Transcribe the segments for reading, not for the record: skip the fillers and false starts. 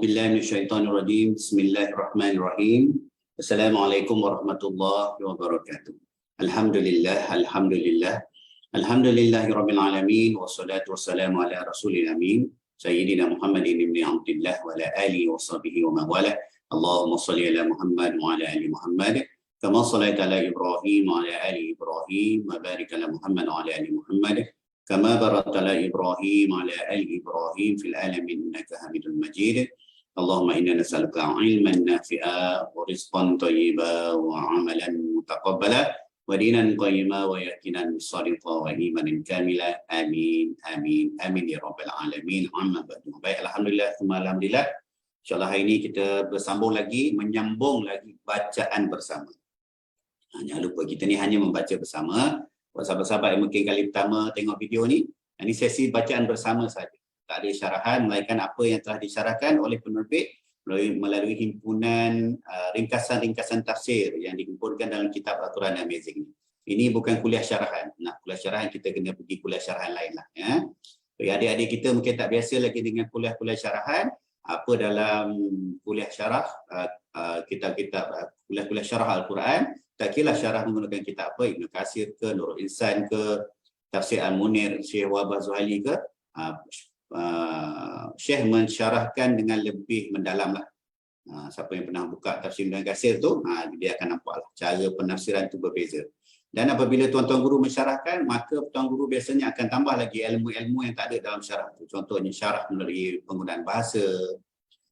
A'udzubillahi minasyaitonirrajim. Bismillahirrahmanirrahim. Assalamualaikum warahmatullahi wabarakatuh. Alhamdulillah, alhamdulillah. Alhamdulillahirabbil alamin wassalatu wassalamu ala rasulil amin sayyidina Muhammadin ibn Abdullah wa ala alihi washabihi wa man wala. Allahumma shalli ala Muhammad wa ala ali Muhammad kama shallaita ala Ibrahim wa ala ali Ibrahim wa barik ala Muhammad wa ala ali Muhammad كما باركت على إبراهيم وعلى آل إبراهيم في العالمين إنك حميد مجيد اللهم إنا نسألك علما نافعا ورزقا طيبا وعملا متقبلا ودينا قيما ويقينا صادقا وإيمانا كاملا آمين آمين آمين يا رب العالمين عما بعد. Baik, alhamdulillah, alhamdulillah. InsyaAllah hari ini kita bersambung lagi, menyambung lagi bacaan bersama. Jangan lupa kita ni hanya membaca bersama. Buat sahabat-sahabat yang mungkin kali pertama tengok video ni, ini sesi bacaan bersama saja. Tak ada syarahan, melainkan apa yang telah disyarahkan oleh penerbit melalui himpunan ringkasan-ringkasan tafsir yang dikumpulkan dalam kitab Al-Quran Amazing ni. Ini bukan kuliah syarahan. Nak kuliah syarahan, kita kena pergi kuliah syarahan lain lah. Ya. Bagi adik-adik kita mungkin tak biasa lagi dengan kuliah-kuliah syarahan. Apa dalam kuliah syarah, kitab-kitab kuliah-kuliah syarah Al-Quran, tak kira syarah menggunakan kitab apa, Ibn Katsir ke, Nurul Insan ke, Tafsir Al-Munir, Syekh Wahbah Zuhaili ke, Syekh mensyarahkan dengan lebih mendalam lah. Siapa yang pernah buka Tafsir Ibn Katsir tu, dia akan nampak lah, cara penafsiran tu berbeza. Dan apabila tuan-tuan guru mensyarahkan, maka tuan guru biasanya akan tambah lagi ilmu-ilmu yang tak ada dalam syarah tu. Contohnya syarah melalui penggunaan bahasa,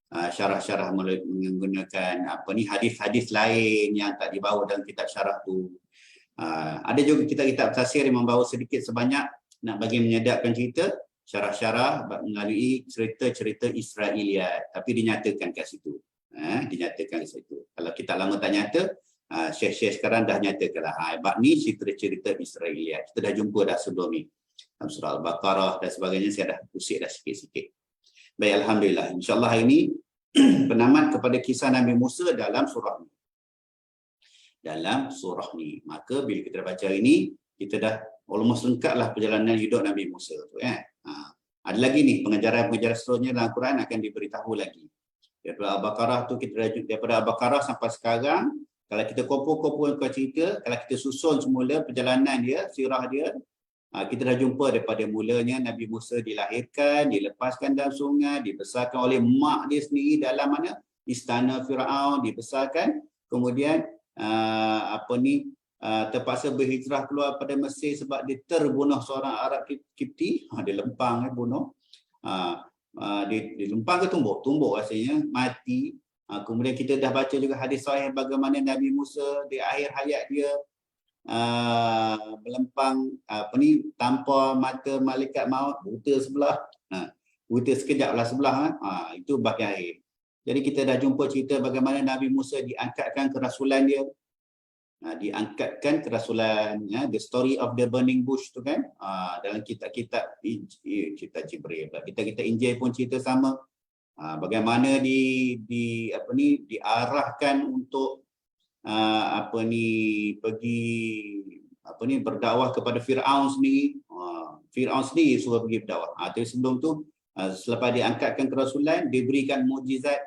syarah-syarah menggunakan hadis-hadis lain yang tak dibawa dalam kitab syarah tu. Ada juga kitab-kitab tafsir yang membawa sedikit sebanyak nak bagi menyedapkan cerita, syarah-syarah melalui cerita-cerita Israiliyat, tapi dinyatakan kat situ. Dinyatakan kat situ. Kalau kitab lama tak nyata, syekh-syekh sekarang dah nyatakanlah. Bab ni cerita-cerita Israiliyat. Kita dah jumpa dah sebelum ni. Dalam surah Al-Baqarah dan sebagainya, saya dah pusing dah sikit-sikit. Baik, alhamdulillah. InsyaAllah hari ini penamat kepada kisah Nabi Musa dalam surah ni. Dalam surah ni. Maka bila kita baca hari ini, kita dah almost lengkap lah perjalanan hidup Nabi Musa tu. Ada lagi ni, pengajaran-pengajaran seterusnya dalam Quran akan diberitahu lagi. Daripada Al-Baqarah tu, daripada Al-Baqarah sampai sekarang, kalau kita kumpul-kumpulkan cerita, kalau kita susun semula perjalanan dia, sirah dia, kita dah jumpa daripada mulanya Nabi Musa dilahirkan, dilepaskan dalam sungai, dibesarkan oleh mak dia sendiri dalam mana? Istana Firaun, dibesarkan. Kemudian terpaksa berhijrah keluar pada Mesir sebab dia terbunuh seorang Arab Kipti. Dia lempang, bunuh. Dia lempang ke tumbuk? Tumbuk rasanya, mati. Kemudian kita dah baca juga hadis sahih bagaimana Nabi Musa di akhir hayat dia melempang tanpa mata malaikat maut, buta sebelah, buta sekejap lah sebelah, itu bahagian akhir. Jadi kita dah jumpa cerita bagaimana Nabi Musa diangkatkan kerasulan dia, diangkatkan kerasulan, the story of the burning bush tu kan, dalam kitab-kitab Jibril, kitab-kitab Injil pun cerita sama. Bagaimana diarahkan untuk berdakwah kepada Firaun sendiri. Firaun sendiri suruh pergi berdakwah. Tapi sebelum tu, selepas diangkatkan kerasulan, diberikan mukjizat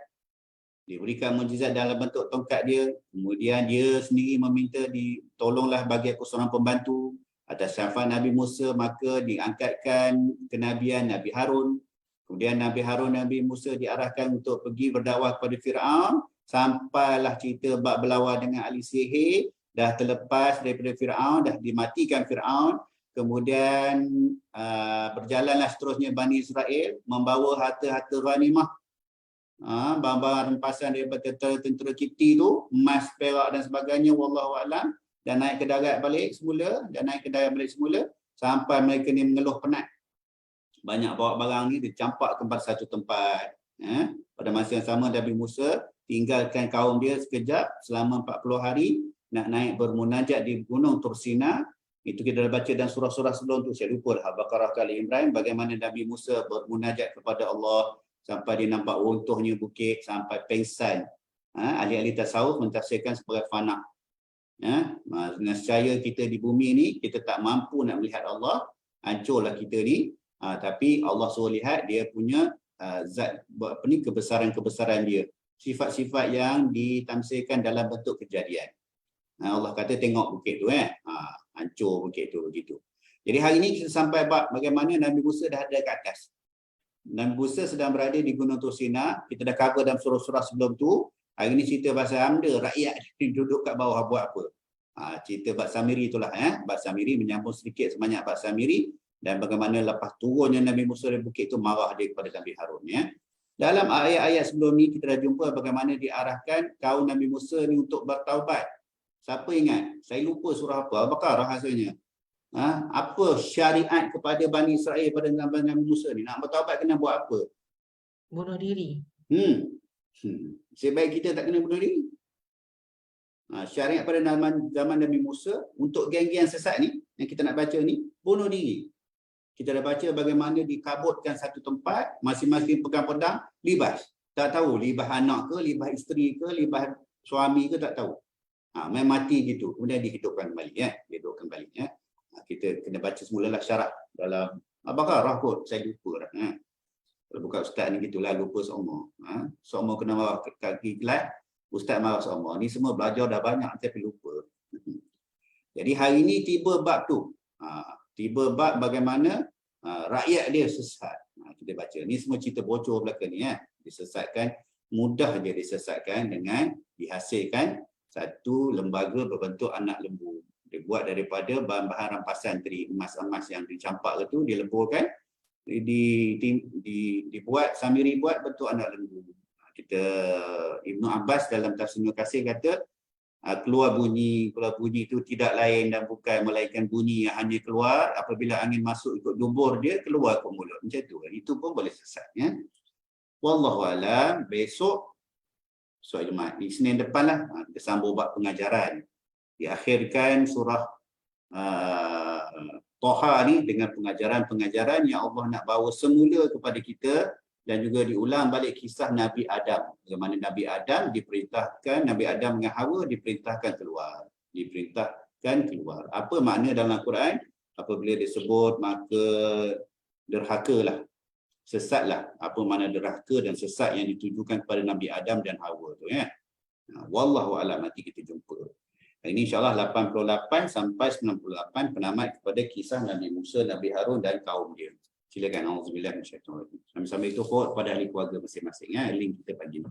dalam bentuk tongkat dia. Kemudian dia sendiri meminta ditolonglah bagi aku seorang pembantu atas syafaat Nabi Musa, maka diangkatkan kenabian Nabi Harun. Kemudian Nabi Musa diarahkan untuk pergi berdakwah kepada Firaun. Sampailah cerita bab berlawan dengan ahli sihir, dah terlepas daripada Firaun, dah dimatikan Firaun. Kemudian berjalanlah seterusnya Bani Israel membawa harta-harta ghanimah, barang-barang rempasan daripada tentera Kipti tu, emas, perak dan sebagainya, wallahu a'lam, dan naik ke darat balik semula, sampai mereka ni mengeluh penat. Banyak bawa barang ni dicampakkan pada satu tempat. Pada masa yang sama Nabi Musa tinggalkan kaum dia sekejap selama 40 hari nak naik bermunajat di Gunung Tursina. Itu kita dah baca dalam surah-surah sebelum tu. Saya lupa dah, Al-Baqarah ke Ali Imran, bagaimana Nabi Musa bermunajat kepada Allah sampai dia nampak runtuhnya bukit, sampai pengsan. Ahli-ahli tasawuf mentafsirkan sebagai fana. Dengan secaya kita di bumi ni, kita tak mampu nak melihat Allah, hancurlah kita ni. Tapi Allah suruh lihat dia punya zat apa ni, kebesaran-kebesaran dia, sifat-sifat yang ditamsilkan dalam bentuk kejadian. Allah kata tengok bukit tu hancur bukit tu begitu. Jadi hari ini kita sampai bab bagaimana Nabi Musa dah ada kat atas. Nabi Musa sedang berada di Gunung Tur Sina. Kita dah cover dalam surah-surah sebelum tu. Hari ini cerita pasal Hamda, rakyat duduk kat bawah buat apa. Cerita Bab Samiri itulah. Bab Samiri menyambung sedikit sebanyak Bab Samiri dan bagaimana lepas turunnya Nabi Musa dari bukit itu marah dia kepada Nabi Harun. Dalam ayat-ayat sebelum ni kita dah jumpa bagaimana diarahkan kaum Nabi Musa ni untuk bertaubat. Siapa ingat? Saya lupa surah apa. Al-Baqarah rasanya. Apa syariat kepada Bani Israel pada zaman Nabi Musa ni? Nak bertaubat kena buat apa? Bunuh diri. Sebaik kita tak kena bunuh diri. Syariat pada zaman Nabi Musa untuk geng-geng sesat ni yang kita nak baca ni, bunuh diri. Kita dah baca bagaimana dikabutkan satu tempat, masing-masing pegang pedang, libas. Tak tahu libas anak ke, libas isteri ke, libas suami ke, tak tahu. Main mati gitu. Kemudian dihidupkan kembali. Dihidupkan kembali. Kita kena baca semulalah syarat dalam Al-Baqarah kot. Saya lupa dah. Kalau bukan ustaz ni gitulah, lupa semua. Semua kena marah kaki kelas, ustaz marah semua. Ni semua belajar dah banyak tapi lupa. Jadi hari ni tiba bab tu. Tiba bab bagaimana rakyat dia sesat. Kita baca. Ni semua cerita bocor belakang ni. Disesatkan, mudah je disesatkan dengan dihasilkan satu lembaga berbentuk anak lembu. Dia buat daripada bahan-bahan rampasan tadi, emas-emas yang dicampak itu, dileburkan, dibuat, Samiri buat bentuk anak lembu. Kita Ibnu Abbas dalam tafsir Ibnu Katsir kata keluar bunyi itu tidak lain dan bukan melainkan bunyi yang hanya keluar apabila angin masuk ikut dubur dia keluar ke mulut. Macam tu. Itu pun boleh sesat. Wallahu a'lam. Besok soal Jumaat, di Senin depan lah kita sambung bab pengajaran. Diakhirkan surah Toha ni dengan pengajaran-pengajaran yang Allah nak bawa semula kepada kita dan juga diulang balik kisah Nabi Adam. Bagaimana Nabi Adam diperintahkan, Nabi Adam dengan Hawa diperintahkan keluar. Apa makna dalam Al-Quran? Apabila disebut maka derhakalah, sesatlah. Apa makna derhaka dan sesat yang ditujukan kepada Nabi Adam dan Hawa tu Wallahu a'lam. Nanti kita jumpa. Ini insyaAllah 88 sampai 98 penamat kepada kisah Nabi Musa, Nabi Harun dan kaum dia. Silakan. Auzubillah minasyaitonir rajim. Sambil itu kepada ahli keluarga masing-masing. Link kita pagi ni.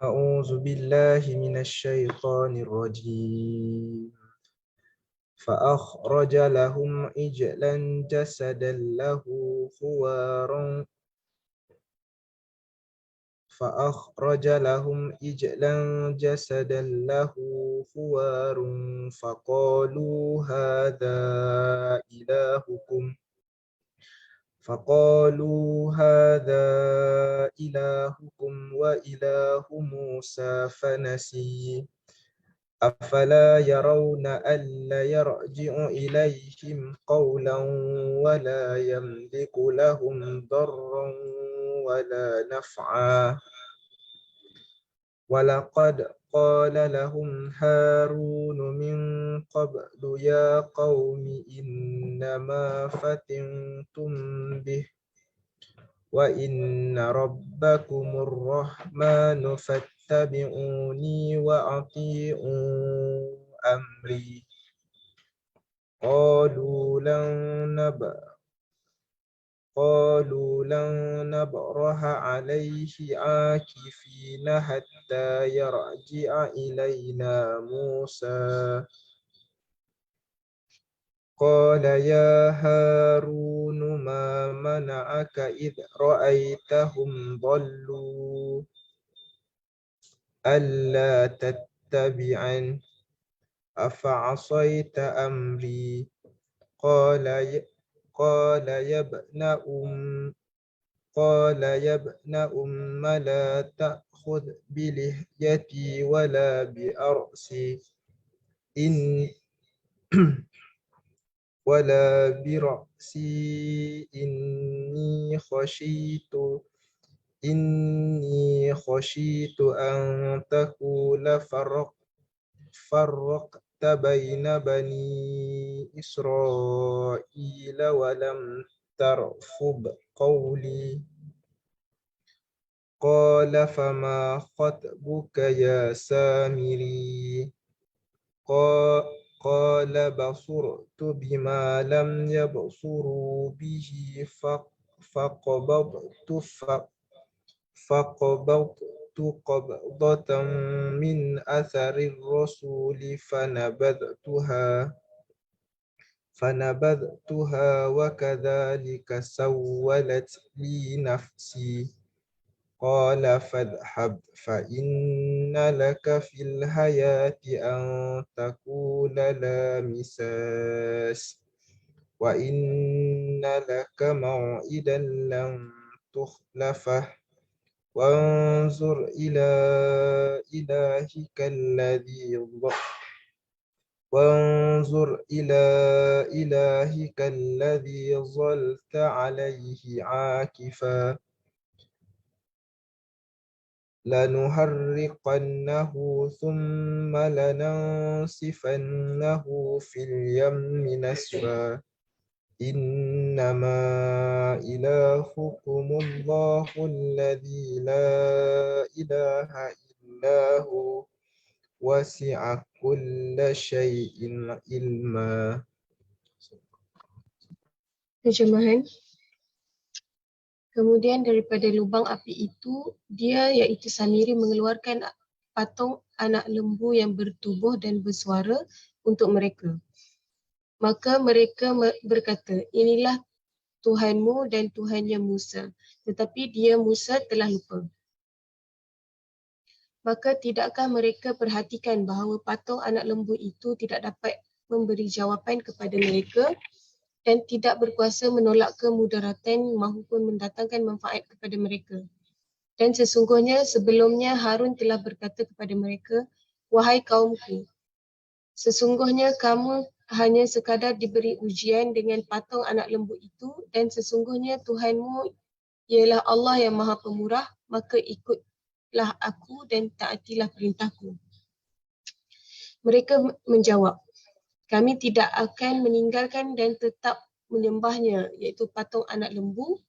A'udzubillahi minasyaitonir rajim. فأخرج لهم عجلا جسدا له خوار فأخرج لهم عجلا جسدا له خوار فقالوا هذا إلهكم وإله موسى فنسي أفلا يرون ألا يرجع إليهم قولا ولا يملك لهم ضرا ولا نفعا ولقد قال لهم هارون من قبل يا قوم إنما فتنتم به وإن ربكم الرحمن فاتبعوني وأطيعوا أمري قالوا لن نبرح عليه عاكفين حتى يرجع إلينا موسى قال يا هارون ما منعك إذ رأيتهم ضلوا ألا تتبعن أفعصيت أمري قال يا ابن أم لا تأخذ بلحيتي ولا برأسي إني خشيت أن تقول فرقت بين بني إسرائيل ترفض قولي قال فما خطبك يا سامري قال بصرت بما لم يبصروا به فقبضت قبضة من أثر الرسول فنبذتها وكذلك سولت لي نفسي قال فاذهب فإن لك في الحياة أن تقول لا مساس وإن لك موعدا لن تخلفه وانظر إلى إلهك الذي ظلت عليه عاكفا لنحرقنه ثم لننسفنه في اليم نسفا إنما إلهكم الله الذي لا إله إلا هو وسع كل شيء علما. Terjemahan. Kemudian daripada lubang api itu, dia iaitu Samiri mengeluarkan patung anak lembu yang bertubuh dan bersuara untuk mereka. Maka mereka berkata, inilah Tuhanmu dan Tuhannya Musa. Tetapi dia Musa telah lupa. Maka tidakkah mereka perhatikan bahawa patung anak lembu itu tidak dapat memberi jawapan kepada mereka dan tidak berkuasa menolak kemudaratan maupun mendatangkan manfaat kepada mereka. Dan sesungguhnya sebelumnya Harun telah berkata kepada mereka, wahai kaumku, sesungguhnya kamu hanya sekadar diberi ujian dengan patung anak lembu itu dan sesungguhnya Tuhanmu ialah Allah yang Maha Pemurah, maka ikutlah aku dan taatilah perintahku. Mereka menjawab, kami tidak akan meninggalkan dan tetap menyembahnya, iaitu patung anak lembu,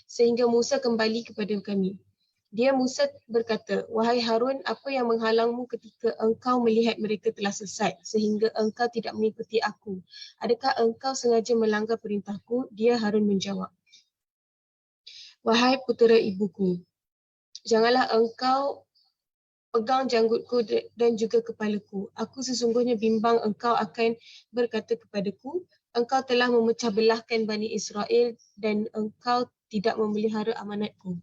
sehingga Musa kembali kepada kami. Dia Musa berkata, wahai Harun, apa yang menghalangmu ketika engkau melihat mereka telah sesat, sehingga engkau tidak mengikuti aku? Adakah engkau sengaja melanggar perintahku? Dia Harun menjawab, wahai putera ibuku, janganlah engkau pegang janggutku dan juga kepalaku. Aku sesungguhnya bimbang engkau akan berkata kepadaku, engkau telah memecah belahkan Bani Israel dan engkau tidak memelihara amanatku.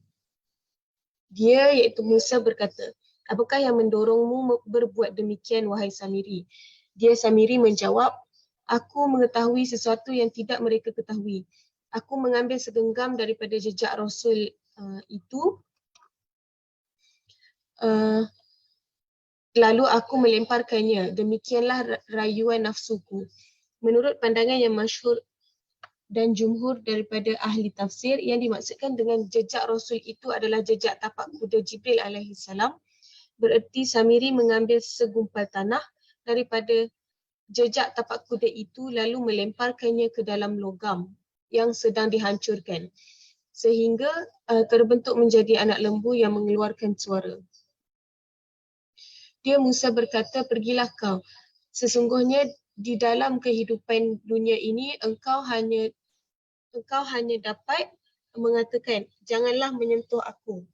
Dia iaitu Musa berkata, apakah yang mendorongmu berbuat demikian wahai Samiri? Dia Samiri menjawab, aku mengetahui sesuatu yang tidak mereka ketahui. Aku mengambil segenggam daripada jejak Rasul itu. Lalu aku melemparkannya. Demikianlah rayuan nafsuku. Menurut pandangan yang masyhur dan jumhur daripada ahli tafsir, yang dimaksudkan dengan jejak Rasul itu adalah jejak tapak kuda Jibril alaihi salam. Bererti Samiri mengambil segumpal tanah daripada jejak tapak kuda itu lalu melemparkannya ke dalam logam yang sedang dihancurkan sehingga terbentuk menjadi anak lembu yang mengeluarkan suara. Dia Musa berkata, pergilah kau. Sesungguhnya di dalam kehidupan dunia ini engkau hanya dapat mengatakan, janganlah menyentuh aku.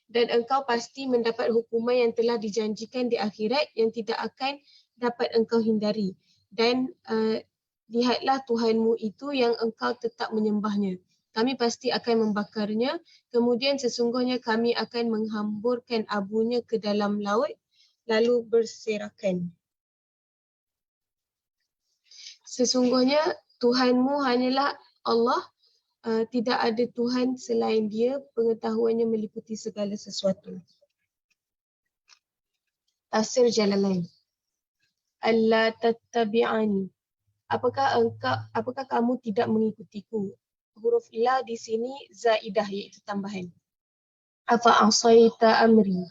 Dan engkau pasti mendapat hukuman yang telah dijanjikan di akhirat yang tidak akan dapat engkau hindari. Dan lihatlah Tuhanmu itu yang engkau tetap menyembahnya. Kami pasti akan membakarnya, kemudian sesungguhnya kami akan menghamburkan abunya ke dalam laut, lalu berserakan. Sesungguhnya Tuhanmu hanyalah Allah, tidak ada Tuhan selain dia, pengetahuannya meliputi segala sesuatu. Tafsir Jalalain. Alla tattabi'ani. Apakah kamu tidak mengikutiku? Huruf la di sini zaidah, iaitu tambahan. Afa asaita amri.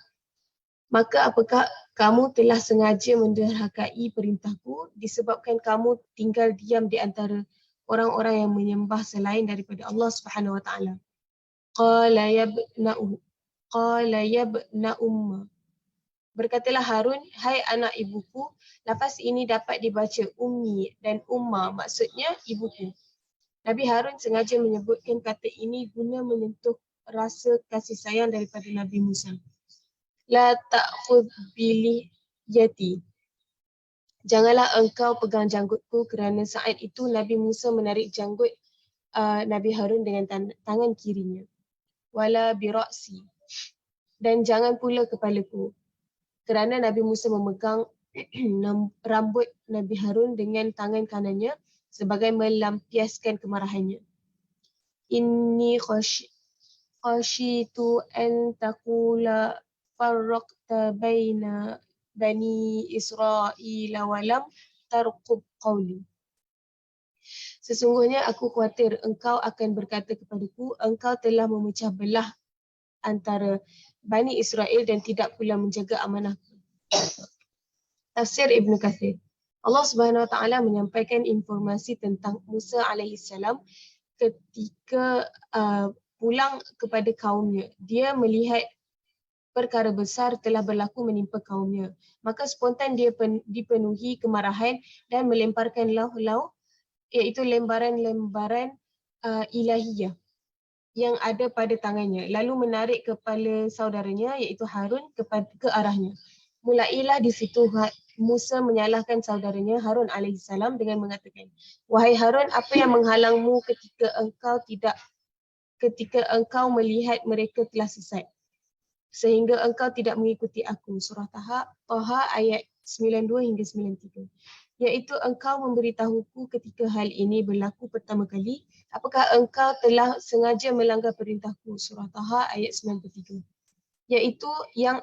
Maka apakah kamu telah sengaja menderhakai perintahku disebabkan kamu tinggal diam di antara orang-orang yang menyembah selain daripada Allah Subhanahu wa taala. Qala ya ibna umma. Berkatalah Harun, hai anak ibuku, lafaz ini dapat dibaca ummi dan umma, maksudnya ibuku. Nabi Harun sengaja menyebutkan kata ini guna menyentuh rasa kasih sayang daripada Nabi Musa. La ta'khudh biliyati. Janganlah engkau pegang janggutku, kerana saat itu Nabi Musa menarik janggut Nabi Harun dengan tangan kirinya. Wala bira'si. Dan jangan pula kepalaku. Kerana Nabi Musa memegang rambut Nabi Harun dengan tangan kanannya sebagai melampiaskan kemarahannya. Inni khashitu an taqula farraqta baina bani Israila wa lam tarqub qawli. Sesungguhnya aku khawatir engkau akan berkata kepadaku, engkau telah memecah belah antara Bani Israel dan tidak pula menjaga amanahku. Tafsir Ibn Kathir. Allah Subhanahu Wa Taala menyampaikan informasi tentang Musa alaihissalam ketika pulang kepada kaumnya. Dia melihat perkara besar telah berlaku menimpa kaumnya. Maka spontan dia dipenuhi kemarahan dan melemparkan lauh-lauh, iaitu lembaran-lembaran ilahiyah yang ada pada tangannya, lalu menarik kepala saudaranya iaitu Harun ke arahnya. Mulailah di situ Musa menyalahkan saudaranya Harun alaihissalam dengan mengatakan, wahai Harun, apa yang menghalangmu ketika engkau melihat mereka telah sesat sehingga engkau tidak mengikuti aku. Surah Taha ayat 92 hingga 93. Iaitu engkau memberitahuku ketika hal ini berlaku pertama kali, apakah engkau telah sengaja melanggar perintahku? Surah Taha ayat 93. Iaitu yang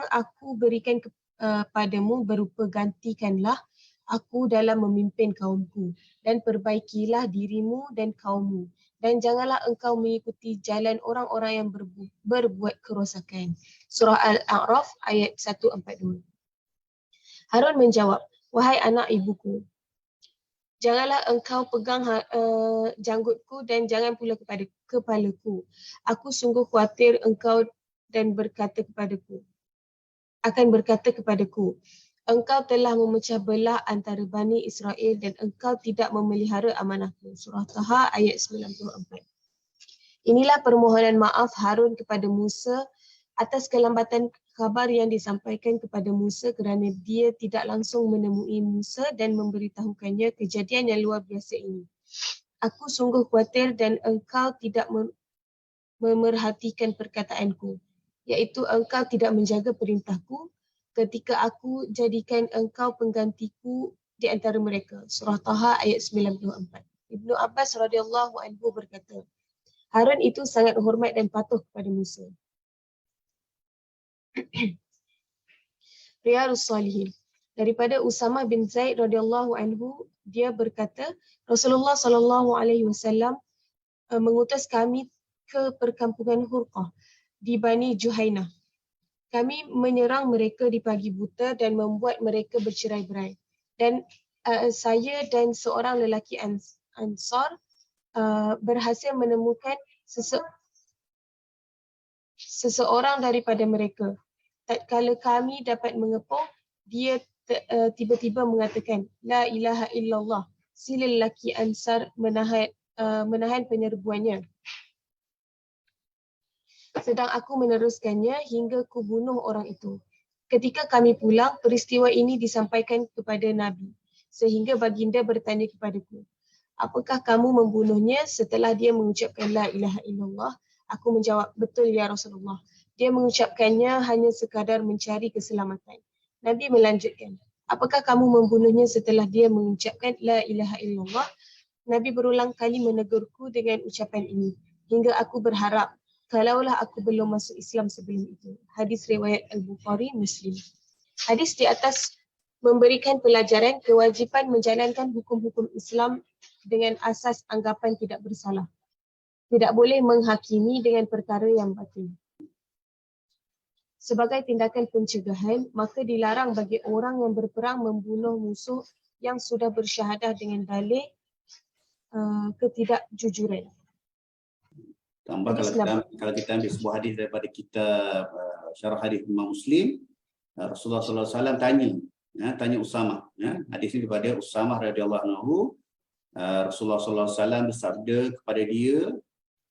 aku berikan kepadamu berupa gantikanlah aku dalam memimpin kaumku dan perbaikilah dirimu dan kaummu dan janganlah engkau mengikuti jalan orang-orang yang berbuat kerosakan. Surah Al-A'raf ayat 142. Harun menjawab, wahai anak ibuku, janganlah engkau pegang janggutku dan jangan pula kepada kepalaku. Aku sungguh khawatir engkau dan berkata kepadaku, engkau telah memecah belah antara Bani Israel dan engkau tidak memelihara amanahku. Surah Taha ayat 94. Inilah permohonan maaf Harun kepada Musa atas kelambatan kabar yang disampaikan kepada Musa kerana dia tidak langsung menemui Musa dan memberitahukannya kejadian yang luar biasa ini. Aku sungguh khawatir dan engkau tidak memerhatikan perkataanku, iaitu engkau tidak menjaga perintahku ketika aku jadikan engkau penggantiku di antara mereka. Surah Taha ayat 94. Ibnu Abbas radhiyallahu anhu berkata, Harun itu sangat hormat dan patuh kepada Musa. Riyadhus Shalihin. Daripada Usamah bin Zaid radhiyallahu anhu, dia berkata, Rasulullah sallallahu alaihi wasallam mengutus kami ke perkampungan Hurqah di Bani Juhainah. Kami menyerang mereka di pagi buta dan membuat mereka bercerai-berai. Dan saya dan seorang lelaki Ansar berhasil menemukan seseorang daripada mereka. Tatkala kami dapat mengepung, dia tiba-tiba mengatakan, La ilaha illallah. Si lelaki Ansar menahan penyerbuannya. Sedang aku meneruskannya hingga ku bunuh orang itu. Ketika kami pulang, peristiwa ini disampaikan kepada Nabi. Sehingga baginda bertanya kepadaku, apakah kamu membunuhnya setelah dia mengucapkan La ilaha illallah? Aku menjawab, betul ya Rasulullah. Dia mengucapkannya hanya sekadar mencari keselamatan. Nabi melanjutkan, apakah kamu membunuhnya setelah dia mengucapkan La ilaha illallah? Nabi berulang kali menegurku dengan ucapan ini. Hingga aku berharap, kalaulah aku belum masuk Islam sebelum itu. Hadis riwayat Al-Bukhari, Muslim. Hadis di atas memberikan pelajaran kewajipan menjalankan hukum-hukum Islam dengan asas anggapan tidak bersalah. Tidak boleh menghakimi dengan perkara yang batil. Sebagai tindakan pencegahan, maka dilarang bagi orang yang berperang membunuh musuh yang sudah bersyahadah dengan dalih ketidakjujuran. Tambah Hadis kalau kita ambil sebuah hadis daripada kitab syarah hadis Imam Muslim, Rasulullah sallallahu alaihi wasallam tanya Usamah, hadis ini daripada Usamah radhiyallahu anhu. Rasulullah sallallahu alaihi wasallam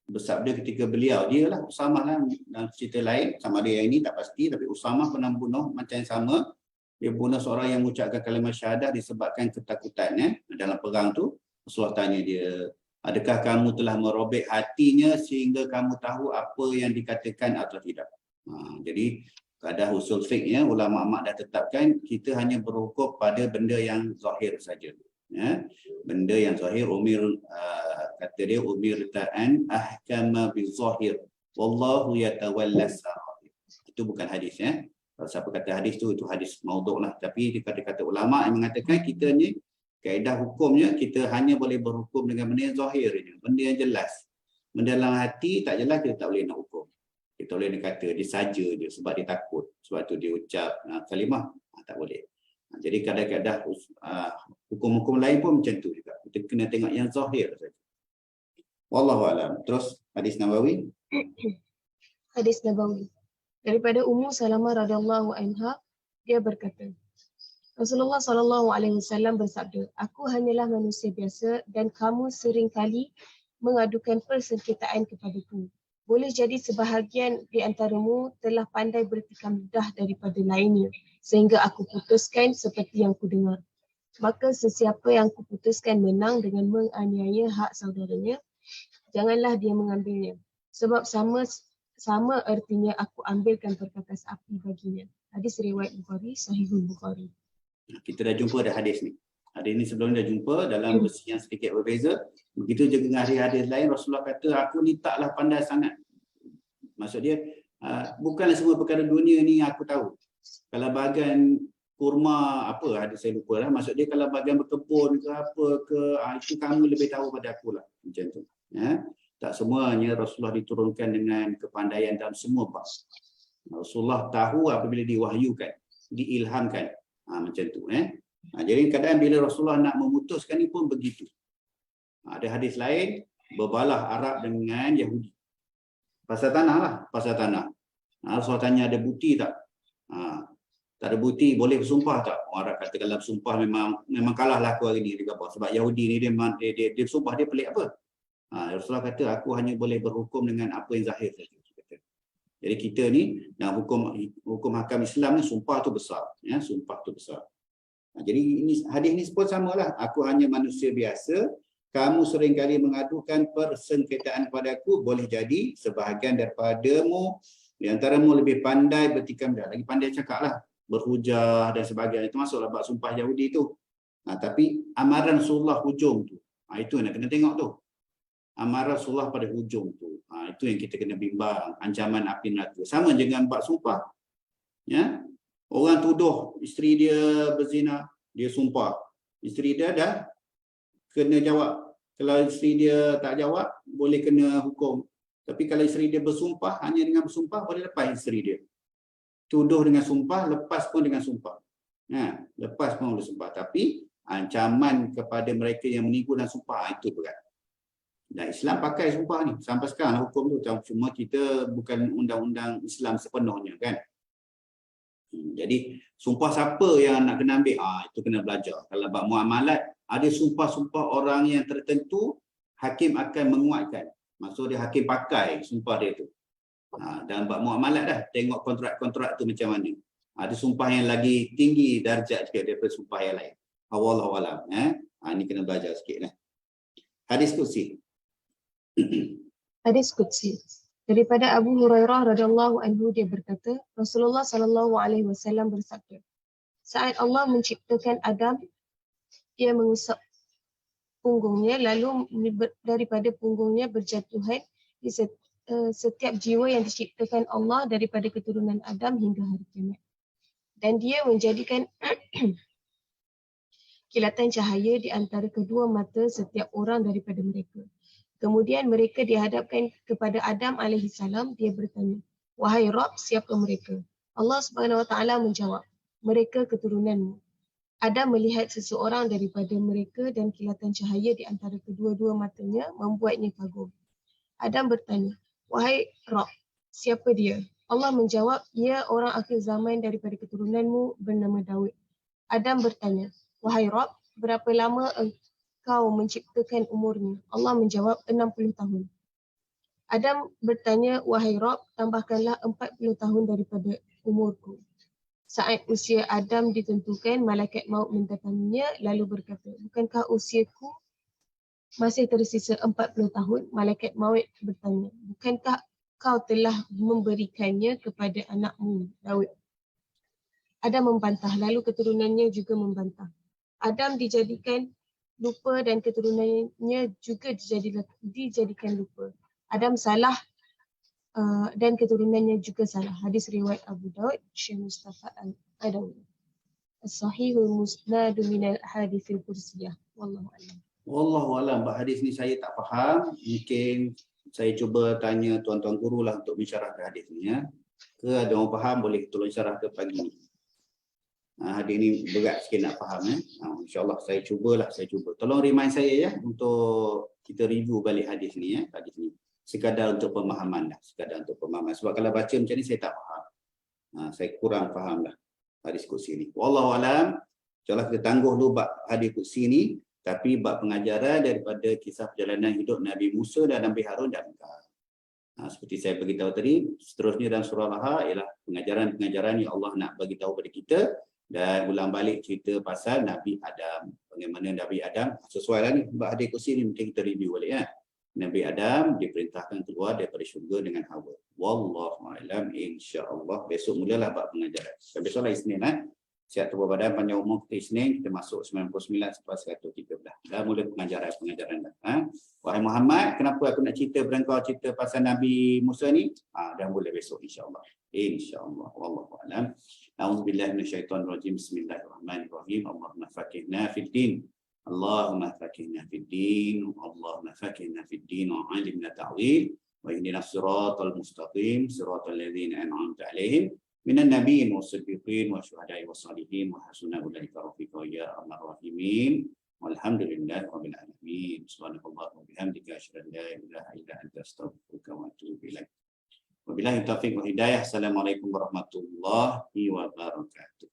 bersabda ketika dia lah Usamah lah, dalam cerita lain sama ada yang ini tak pasti, tapi Usamah pernah bunuh macam yang sama. Dia bunuh seorang yang mengucapkan kalimah syahadah disebabkan ketakutan dalam perang tu. Rasulullah tanya dia, adakah kamu telah merobek hatinya sehingga kamu tahu apa yang dikatakan atau tidak? Jadi kadar usul fiqh ulama dah tetapkan kita hanya berhukum pada benda yang zahir saja. Benda yang zahir kata dia umir ta'an ahkama bizahir wallahu yatawalla sarair. Itu bukan hadis Kalau siapa kata hadis tu, itu hadis maudhu' lah. Tapi kata ulama yang mengatakan kita ni kaedah hukumnya kita hanya boleh berhukum dengan benda yang zahir je, benda yang jelas. Benda dalam hati tak jelas kita tak boleh nak hukum. Kita boleh nak kata dia saja je sebab dia takut, sebab tu dia ucap kalimah, tak boleh. Jadi kadang-kadang hukum-hukum lain pun macam tu juga. Kita kena tengok yang zahir saja. Wallahu a'lam. Terus hadis Nabawi. Hadis Nabawi. Daripada Ummu Salamah radhiyallahu anha, dia berkata, Rasulullah sallallahu alaihi wasallam bersabda, aku hanyalah manusia biasa dan kamu seringkali mengadukan persengketaan kepadaku. Boleh jadi sebahagian di antaramu telah pandai bertikam lidah daripada lainnya sehingga aku putuskan seperti yang ku dengar. Maka sesiapa yang ku putuskan menang dengan menganiaya hak saudaranya, janganlah dia mengambilnya. Sebab sama artinya aku ambilkan perkakas api baginya. Hadis riwayat Bukhari, Sahihul Bukhari. Kita dah jumpa dah hadis ni. Hadis ni sebelum dah jumpa dalam versi yang sedikit berbeza. Begitu juga dengan hadis lain, Rasulullah kata, aku ni taklah pandai sangat. Maksud dia, bukanlah semua perkara dunia ni aku tahu. Kalau bahagian kurma, apa hadis saya lupa lah. Maksud dia kalau bahagian berkebun ke apa ke, itu kamu lebih tahu pada aku lah. Macam tu. Tak semuanya Rasulullah diturunkan dengan kepandaian dalam semua bab. Rasulullah tahu apabila diwahyukan, diilhamkan. Macam tu. Jadi kadang bila Rasulullah nak memutuskan ni pun begitu. Ada hadis lain, berbalah Arab dengan Yahudi. Pasal tanah lah, pasal tanah. Rasulullah tanya ada bukti tak? Tak ada bukti, boleh bersumpah tak? Orang Arab kata kalau bersumpah memang kalah lah aku hari ni. Sebab Yahudi ni dia bersumpah, dia pelik apa? Rasulullah kata aku hanya boleh berhukum dengan apa yang zahir saja. Jadi kita ni dalam hukum hakam Islam ni sumpah tu besar, sumpah tu besar. Jadi ini hadis ni pun samalah. Aku hanya manusia biasa, kamu seringkali mengadukan persengketaan padaku, boleh jadi sebahagian daripadamu di antaramu lebih pandai bertikam lidah, lagi pandai cakaplah, berhujah dan sebagainya. Itu masuklah bab sumpah Yahudi tu. Tapi amaran Rasulullah hujung tu, itu yang nak kena tengok tu. Amaran Rasulullah pada hujung tu. Itu yang kita kena bimbang. Ancaman api neraka. Sama dengan bab sumpah. Orang tuduh isteri dia berzina, dia sumpah. Isteri dia dah kena jawab. Kalau isteri dia tak jawab, boleh kena hukum. Tapi kalau isteri dia bersumpah, hanya dengan bersumpah, boleh lepas isteri dia. Tuduh dengan sumpah, lepas pun dengan sumpah. Lepas pun boleh sumpah. Tapi ancaman kepada mereka yang menipu dan sumpah, itu berat. Dan Islam pakai sumpah ni sampai sekarang hukum tu, cuma kita bukan undang-undang Islam sepenuhnya kan. Jadi sumpah siapa yang nak kena ambil, itu kena belajar. Kalau bab muamalat ada sumpah-sumpah orang yang tertentu, hakim akan menguatkan. Maksud dia hakim pakai sumpah dia tu. Dan bab muamalat dah tengok kontrak-kontrak tu macam mana. Ada sumpah yang lagi tinggi darjat sikit daripada sumpah yang lain. Wallahu a'lam. Ini kena belajar sikit lah. Hadis kursi. Hadis Qudsi. Daripada Abu Hurairah radhiyallahu anhu, dia berkata, Rasulullah sallallahu alaihi wasallam bersabda, saat Allah menciptakan Adam, dia mengusap punggungnya, lalu daripada punggungnya berjatuhan di setiap jiwa yang diciptakan Allah daripada keturunan Adam hingga hari kiamat. Dan dia menjadikan kilatan cahaya di antara kedua mata setiap orang daripada mereka. Kemudian mereka dihadapkan kepada Adam alaihissalam. Dia bertanya, wahai Rabb, siapa mereka? Allah Subhanahu Wa Taala menjawab, mereka keturunanmu. Adam melihat seseorang daripada mereka dan kilatan cahaya di antara kedua-dua matanya membuatnya kagum. Adam bertanya, wahai Rabb, siapa dia? Allah menjawab, ia orang akhir zaman daripada keturunanmu bernama Daud. Adam bertanya, wahai Rabb, berapa lama engkau menciptakan umurnya? Allah menjawab, 60 tahun. Adam bertanya, wahai Rabb, tambahkanlah 40 tahun daripada umurku. Saat usia Adam ditentukan, malaikat maut mendatanginya lalu berkata, bukankah usiaku masih tersisa 40 tahun? Malaikat maut bertanya, bukankah kau telah memberikannya kepada anakmu, Daud? Adam membantah, lalu keturunannya juga membantah. Adam dijadikan lupa dan keturunannya juga dijadikan lupa. Adam salah dan keturunannya juga salah. Hadis riwayat Abu Daud, Syekh Mustafa Al-Adawi. As-sahihul musnadu minal hadithil kursiyah. Wallahu a'lam. Wallahu alam. Hadis ni saya tak faham. Mungkin saya cuba tanya tuan-tuan guru lah untuk mensyarahkan hadis ni ya. Ke ada orang faham boleh tolong syarah ke pagi ni. Hadis ni berat sikit nak faham ya. InsyaAllah saya cuba. Tolong remind saya ya untuk kita review balik hadis ni ya. Hadis ni sekadar untuk pemahaman lah. Sebab kalau baca macam ni saya tak faham. Saya kurang faham lah hadis kursi ni. Wallahu alam. InsyaAllah kita tangguh dulu bab hadis kursi ni. Tapi bab pengajaran daripada kisah perjalanan hidup Nabi Musa dan Nabi Harun dan seperti saya beritahu tadi, seterusnya dalam surah Al-Laha ialah pengajaran-pengajaran yang Allah nak bagi tahu kepada kita dan ulang balik cerita pasal Nabi Adam. Bagaimana Nabi Adam, sesuai lah ni, bab hadis kursi ni mungkin kita review balik ya. Nabi Adam diperintahkan keluar daripada syurga dengan Hawa. Wallahu a'lam, insya-Allah besok mulalah bab pengajaran. Besoklah Isnin Sihat tubuh badan panjang umur kita Isnin, kita masuk 99 sampai 113. Dah mula pengajaran dah. Wahai Muhammad, kenapa aku nak cerita pada kau cerita pasal Nabi Musa ni? Dah mula besok insya-Allah. Insya-Allah. Wallahu a'lam. A'udzubillahi minasyaitonirrajim. Bismillahirrahmanirrahim. Allahumma faqihna fid din. Allahumma faqihna fid din. Allahumma faqihna fid din wa 'allimna ta'wil. Wa ihdinas siratal mustaqim, siratal ladzina an'amta 'alaihim minan nabiyyin was-siddiqin wasyuhada'i was-shalihin wa hasuna ulaika rafiqa ya arhamar rahimin. Walhamdulillahi rabbil alamin. Subhanakallahumma wa bihamdika asyhadu an la ilaha illa anta astaghfiruka wa atubu ilaik. Wabillahi taufiq wa hidayah. Assalamualaikum warahmatullahi wabarakatuh.